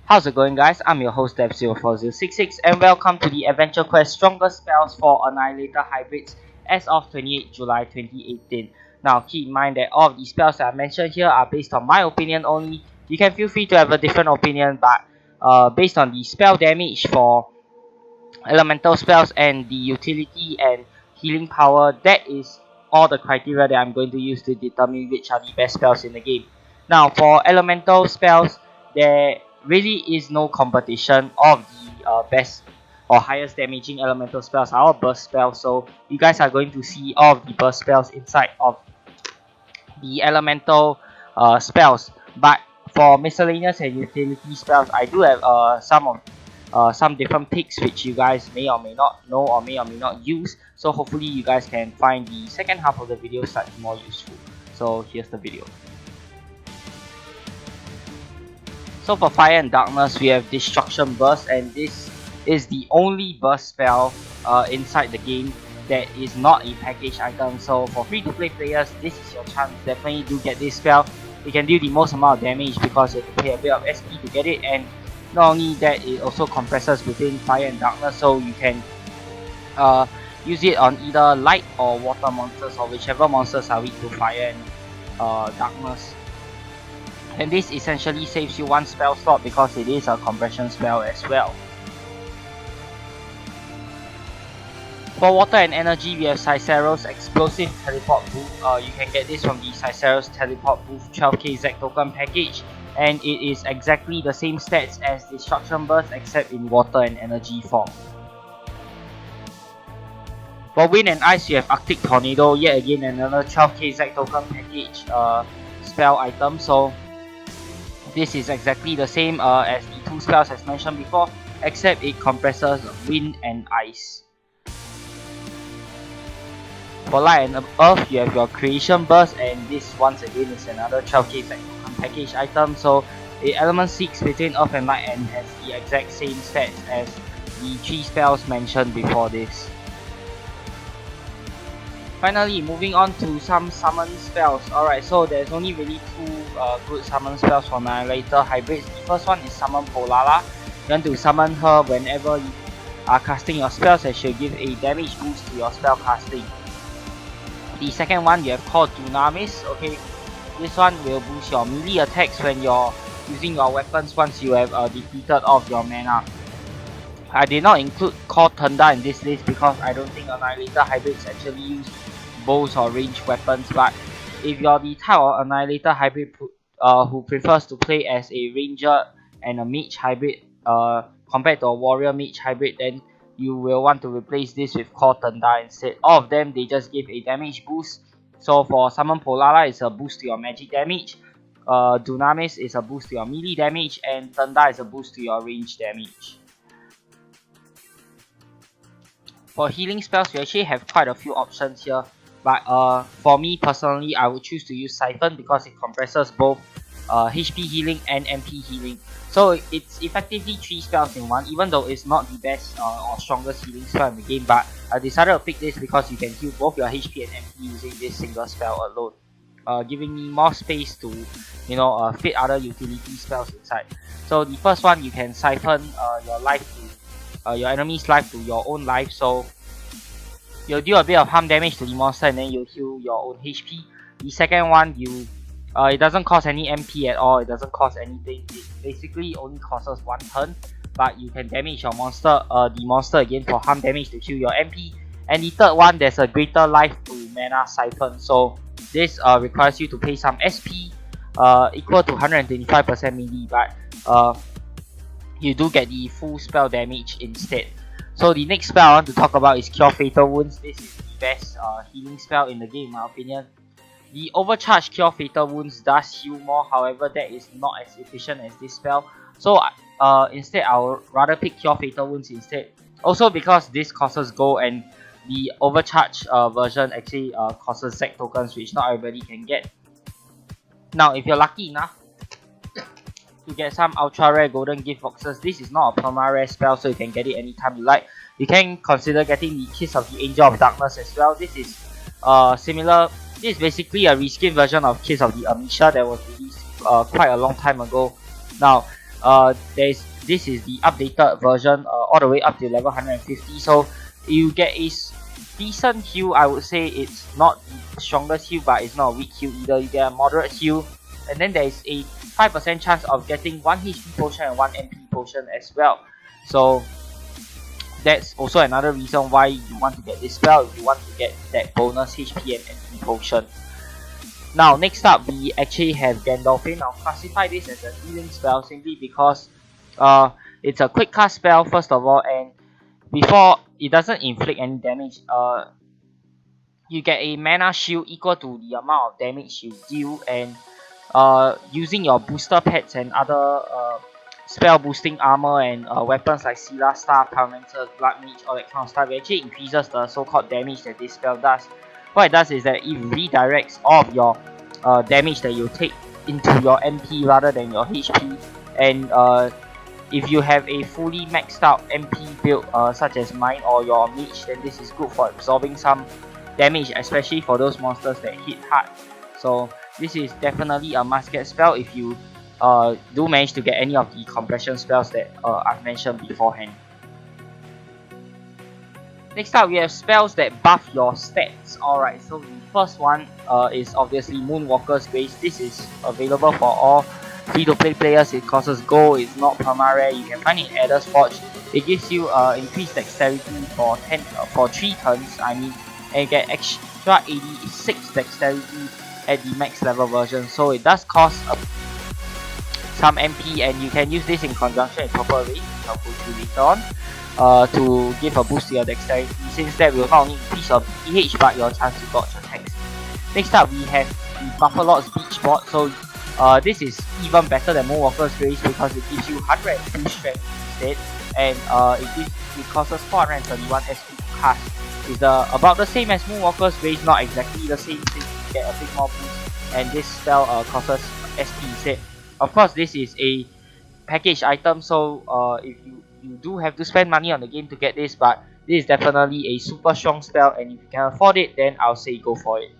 How's it going, guys? I'm your host Dev04066 and welcome to the Adventure Quest Strongest Spells for Annihilator Hybrids as of 28 July 2018. Now keep in mind that all of these spells that I mentioned here are based on my opinion only. You can feel free to have a different opinion, but based on the spell damage for elemental spells and the utility and healing power, that is all the criteria that I'm going to use to determine which are the best spells in the game. Now for elemental spells, there really is no competition. All of the best or highest damaging elemental spells are all burst spells, so you guys are going to see all of the burst spells inside of the elemental spells. But for miscellaneous and utility spells, I do have some different picks which you guys may or may not know or may not use. So hopefully you guys can find the second half of the video slightly more useful. So here's the video. So for Fire and Darkness, we have Destruction Burst, and this is the only burst spell inside the game that is not a package item. So for free-to-play players, this is your chance. Definitely do get this spell. You can deal the most amount of damage because you have to pay a bit of SP to get it, and not only that, it also compresses between Fire and Darkness, so you can use it on either light or water monsters, or whichever monsters are weak to Fire and Darkness. And this essentially saves you one spell slot because it is a compression spell as well. For Water and Energy, we have Cicero's Explosive Teleport Booth. You can get this from the Cicero's Teleport Booth 12k ZAC token package, and it is exactly the same stats as Destruction Burst except in Water and Energy form. For Wind and Ice, you have Arctic Tornado, yet again another 12k ZAC token package spell item. So this is exactly the same as the two spells as mentioned before, except it compresses Wind and Ice. For Light and Earth, you have your Creation Burst, and this once again is another 12k ZAC token package item. So it element seeks between Earth and Light and has the exact same stats as the three spells mentioned before this. Finally, moving on to some summon spells. Alright, so there's only really two good summon spells for Annihilator Hybrids. The first one is Summon Polala. You want to summon her whenever you are casting your spells, and she'll give a damage boost to your spell casting. The second one, you have called Dunamis. Okay, this one will boost your melee attacks when you're using your weapons once you have depleted all of your mana. I did not include Call Thunder in this list because I don't think Annihilator Hybrids actually use bows or ranged weapons, but if you're the type of Annihilator Hybrid who prefers to play as a Ranger and a Mage Hybrid compared to a Warrior Mage Hybrid, then you will want to replace this with Call Thunder instead. All of them, they just give a damage boost. So for Summon Polala, it's a boost to your magic damage, Dunamis is a boost to your melee damage, and Thunder is a boost to your range damage. For healing spells, we actually have quite a few options here, but for me personally, I would choose to use Siphon because it compresses both HP healing and MP healing. So it's effectively 3 spells in one, even though it's not the best or strongest healing spell in the game, but I decided to pick this because you can heal both your HP and MP using this single spell alone, giving me more space to fit other utility spells inside. So the first one, you can siphon your life to your enemy's life to your own life, so you'll do a bit of harm damage to the monster and then you'll heal your own HP. The second one, it doesn't cost any MP at all, it doesn't cost anything, it basically only costs 1 turn, but you can damage your monster, the monster again for harm damage to heal your MP. And the third one, there's a Greater Life to Mana Siphon, so this requires you to pay some SP equal to 125% melee, but you do get the full spell damage instead. So the next spell I want to talk about is Cure Fatal Wounds. This is the best healing spell in the game in my opinion. The overcharged Cure Fatal Wounds does heal more, however that is not as efficient as this spell. So instead I would rather pick Cure Fatal Wounds instead. Also because this costs gold, and the overcharged version actually costs ZAC tokens, which not everybody can get. Now if you're lucky enough to get some ultra rare golden gift boxes, this is not a perma rare spell, so you can get it anytime you like. You can consider getting the Kiss of the Angel of Darkness as well. This is similar. This is basically a reskin version of Kiss of the Amisha that was released quite a long time ago. Now this is the updated version, all the way up to level 150. So you get a decent heal. I would say it's not the strongest heal, but it's not a weak heal either. You get a moderate heal, and then there is a 5% chance of getting 1 HP potion and 1 MP potion as well. So that's also another reason why you want to get this spell, if you want to get that bonus HP and MP potion. Now next up, we actually have Gandalfin. I'll classify this as a healing spell simply because it's a quick cast spell first of all, and before it doesn't inflict any damage. You get a mana shield equal to the amount of damage you deal, and using your booster pets and other spell boosting armor and weapons like Scylla Staff, Pyromancer, Blood Mage, all that kind of stuff, it actually increases the so-called damage that this spell does. What it does is that it redirects all of your damage that you take into your MP rather than your HP, and if you have a fully maxed out MP build such as mine or your mage, then this is good for absorbing some damage, especially for those monsters that hit hard. So this is definitely a must get spell if you do manage to get any of the compression spells that I've mentioned beforehand. Next up, we have spells that buff your stats. Alright, so the first one is obviously Moonwalker's Grace. This is available for all free-to-play players. It costs gold, it's not perma-rare. You can find it in Adder's Forge. It gives you increased dexterity for 3 turns, and you get extra 86 dexterity at the max level version. So it does cost some MP, and you can use this in conjunction with Purple Rain, which I'll go through later on, to give a boost to your dexterity, since that will not only increase your PH but your chance to dodge attacks. Next up, we have the Buffalo's Beach Board. So this is even better than Moonwalker's Grace because it gives you 102 strength instead, and it costs 431 SP to cast. It's about the same as Moonwalker's Grace, not exactly the same thing. You get a bit more boost, and this spell costs SP instead. Of course, this is a package item, so if you do have to spend money on the game to get this, but this is definitely a super strong spell, and if you can afford it, then I'll say go for it.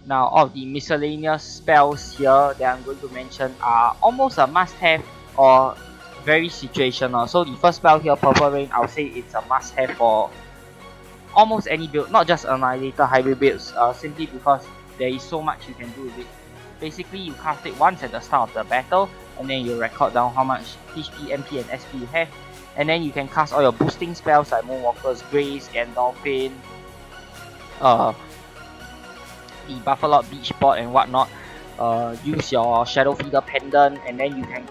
Now, all of the miscellaneous spells here that I'm going to mention are almost a must-have or very situational. So the first spell here, Purple Rain, I'll say it's a must-have for almost any build, not just Annihilator hybrid builds, simply because there is so much you can do with it. Basically, you cast it once at the start of the battle, and then you record down how much HP, MP, and SP you have, and then you can cast all your boosting spells like Moonwalker's Grace, Gandalfin, the Buffalo Beach Board and whatnot. Use your Shadow Feeder Pendant, and then you can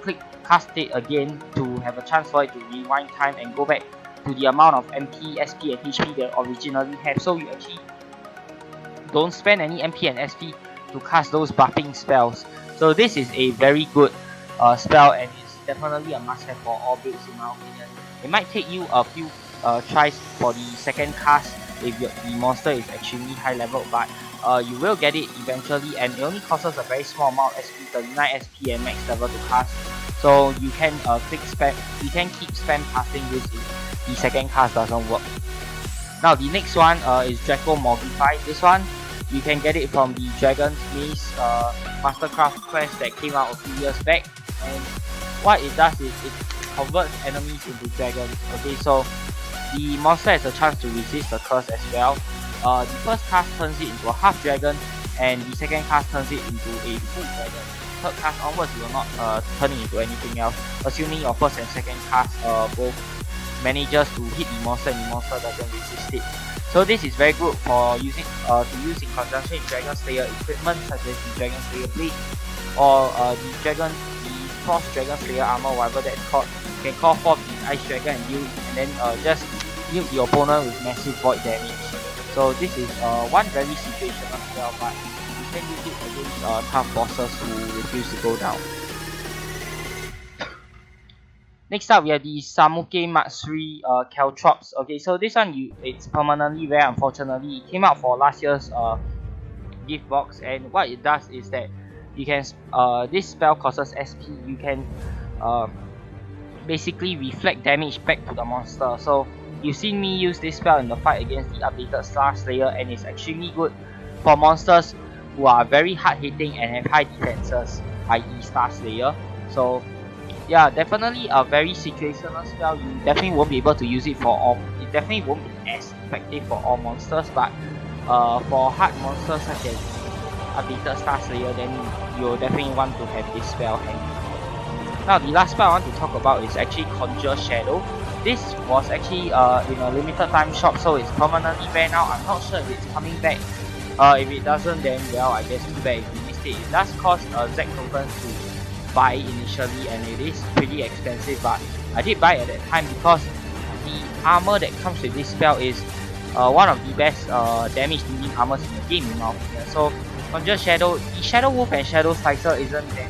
cast it again to have a chance for it to rewind time and go back to the amount of MP, SP, and HP they originally have. So you actually don't spend any MP and SP to cast those buffing spells. So this is a very good spell, and it's definitely a must-have for all builds in my opinion. It might take you a few tries for the second cast if the monster is extremely high level, but you will get it eventually, and it only costs us a very small amount of SP, 39 SP and max level to cast. So you can keep spam casting this if the second cast doesn't work. Now the next one is Draco Morgify. This one you can get it from the Dragon's Maze Mastercraft quest that came out a few years back, and what it does is it converts enemies into dragons. Okay, so the monster has a chance to resist the curse as well. The first cast turns it into a half dragon, and the second cast turns it into a full dragon. Third cast onwards, you will not turn it into anything else, assuming your first and second cast both manages to hit the monster and the monster doesn't resist it. So this is very good for using to use in conjunction with Dragon Slayer equipment such as the Dragon Slayer Blade or the Frost Dragon Slayer armor, whatever that's called. You can call forth the Ice Dragon and then just nuke the opponent with massive void damage. So this is one very situational spell, but you can use it against tough bosses who refuse to go down. Next up, we have the Samuke Matsuri Caltrops. Okay, so this one it's permanently rare. Unfortunately, it came out for last year's gift box, and what it does is that you can this spell costs SP. You can basically reflect damage back to the monster. So you've seen me use this spell in the fight against the updated Star Slayer, and it's extremely good for monsters who are very hard hitting and have high defenses. i.e. Star Slayer. So yeah, definitely a very situational spell. You definitely won't be able to use it for all. It definitely won't be as effective for all monsters, but for hard monsters such as updated Star Slayer, then you'll definitely want to have this spell handy. Now the last spell I want to talk about is actually Conjure Shadow. This was actually in a limited time shop, so it's permanently ran out. I'm not sure if it's coming back. If it doesn't, then well, I guess too bad if you missed it. It does cost Z tokens to buy initially, and it is pretty expensive, but I did buy at that time because the armor that comes with this spell is one of the best damage dealing armors in the game in my opinion. So Conjure Shadow, the Shadow Wolf and Shadow Slicer isn't that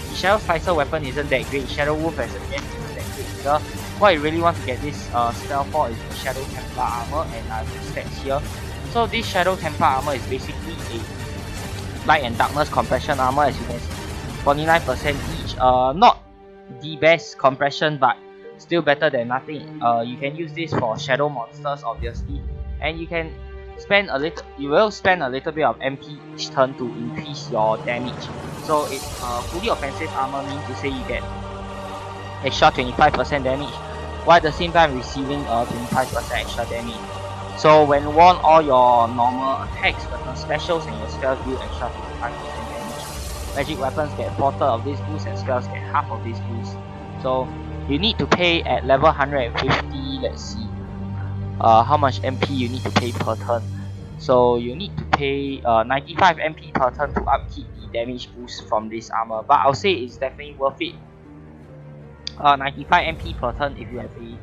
the Shadow Slicer weapon isn't that great. Shadow Wolf as a gem isn't that great either. What you really want to get this spell for is the Shadow Templar armor, and I have the stats here. So this Shadow Templar armor is basically a light and darkness compression armor, as you can see, 49% each. Not the best compression, but still better than nothing. You can use this for shadow monsters obviously, and you can spend a little. You will spend a little bit of MP each turn to increase your damage. So it's fully offensive armor, means to say you get extra 25% damage, while at the same time receiving 25% extra damage. So when worn, all your normal attacks, weapon specials, and your spells do extra 25% damage. Magic weapons get 1/4 of this boost, and spells get half of this boost. So you need to pay at level 150. Let's see, how much MP you need to pay per turn. So you need to pay 95 MP per turn to upkeep the damage boost from this armor. But I'll say it's definitely worth it. 95 MP per turn if you have a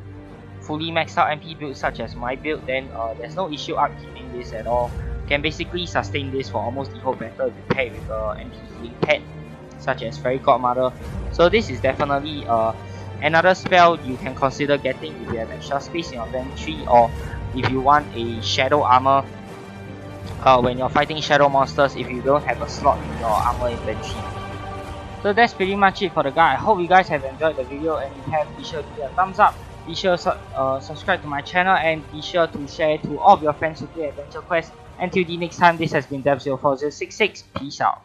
fully maxed out MP build such as my build, then there's no issue upkeeping this at all. You can basically sustain this for almost the whole battle if you pair with MP healing pet such as Fairy Godmother. So this is definitely another spell you can consider getting if you have extra space in your inventory, or if you want a shadow armor when you're fighting shadow monsters if you don't have a slot in your armor inventory. So that's pretty much it for the guide. I hope you guys have enjoyed the video, and if you have, be sure to give a thumbs up. Be sure to subscribe to my channel, and be sure to share to all of your friends who play Adventure Quest. Until the next time, this has been Dev04066. Peace out.